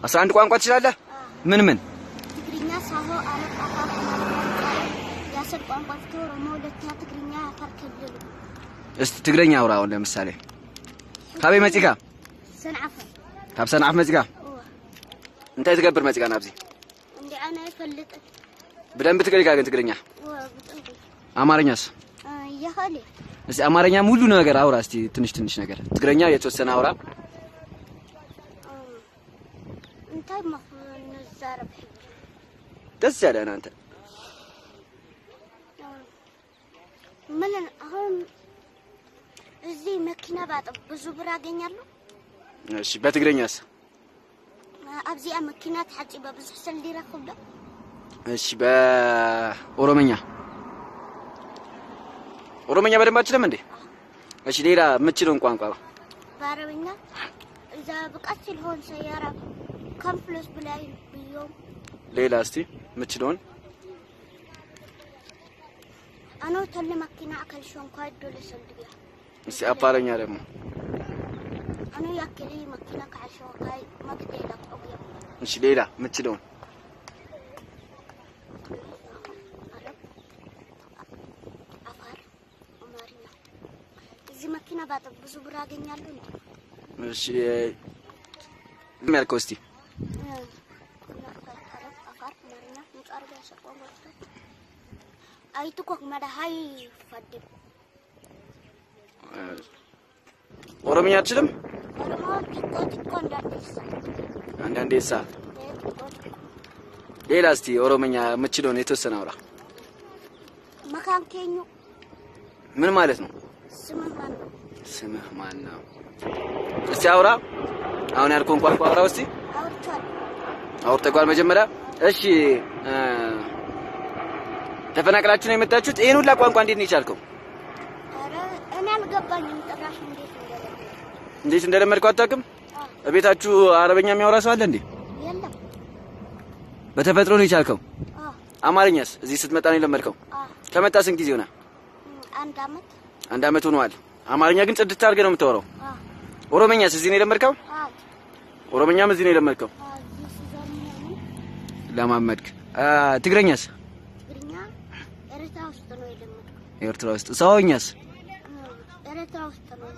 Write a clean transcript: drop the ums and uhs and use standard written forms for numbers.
11 ቋንቋ ትችላለህ? ምን ምን? ትግርኛ፣ ሳሆ፣ አረብ፣ አፋር፣ ያሰብ ቋንቋ ኦሮሞ፣ ሁለተኛ ትግርኛ፣ አፋር ክልል። እስቲ ትግርኛ አውራ። አሁን ለምሳሌ ካበይ መጽጋ ሰንዓፈ ካብ ሰንዓፈ መጽጋ እንታይ ትገብር መጽጋ ናብዚ እንዴ አና ይፈልጥ በደንብ ትግርኛ ግን ትግርኛ አማርኛስ ይኸሌ እስቲ አማርኛ ሙሉ ነገር አውራ እስቲ ትንሽ ትንሽ ነገር ትግርኛ የተወሰነ አውራ እንታይ ማፈነዛረብ ደስ ያለህ አንተ ምን አሁን እዚህ መኪና ባጠብ ብዙ ብር አገኛለሁ እሺ በትግርኛስ አብዚያ መኪና ተሐጪ በብዙ ሰል ሊረክብ እሺ በኦሮምኛ በደንብ አትችልም እንዴ እሺ ሌላ የምትችለውን ቋንቋ በአረብኛ እዛ ብቃት ሲልሆን ሰያራ ካምፕለስ ብላይ ብየው ሌላ እስቲ የምትችለውን አኖ ተለ መኪና አከልሽን ኳይዶ ለሰልዲያ እስቲ አፋረኛ ደግሞ አኖ ያከሊ መኪና ካሽው ካይ ማክቴላ ቆብያ እሺ ሌላ የምትችለውን እዚህ መኪና ባጠብ ብዙ ብር አገኛለሁ እንዴ እሺ መልከው እስቲ አፋር ማርኛ ንጣርጋ ሰቆም አይቱ ኮክ ማዳሃይ ፈድ ኦሮምኛ አትችልም ኦሮሞ ቲኮ አንዳንዴሳ ሌላ እስቲ ኦሮምኛ የምትችለውን የተወሰነ አውራ መካንከኙ ምን ማለት ነው ስምህ ማን ነው እስቲ አውራ አሁን ያልከውን ቋንቋ አውራ እስቲ አውርተህ መጀመሪያ እሺ ተፈናቅላችሁ ነው የመጣችሁት ይሄን ሁላ ቋንቋ እንዴት ነው የቻልከው አረ እኔ አልገባኝም ጥራሽ እንዴት እንደለመድከው አታውቅም በቤታችሁ አረበኛ የሚያወራ ሰው አለ እንዴ የለም በተፈጥሮ ነው የቻልከው አማርኛስ እዚህ ስትመጣ ነው የለመድከው ከመጣ ስንት ጊዜ ሆነ አንድ አመት ሆኗል አማርኛ ግን ጽድት አድርገህ ነው የምታወራው ኦሮምኛስ እዚህ ነው የለመድከው ኦሮምኛም እዚህ ነው የለመድከው ለማመድክ ትግርኛስ ኤርትራ ውስጥ ነው የለመድከው ኤርትራ ውስጥ ሳውኛስ ኤርትራ ውስጥ ነው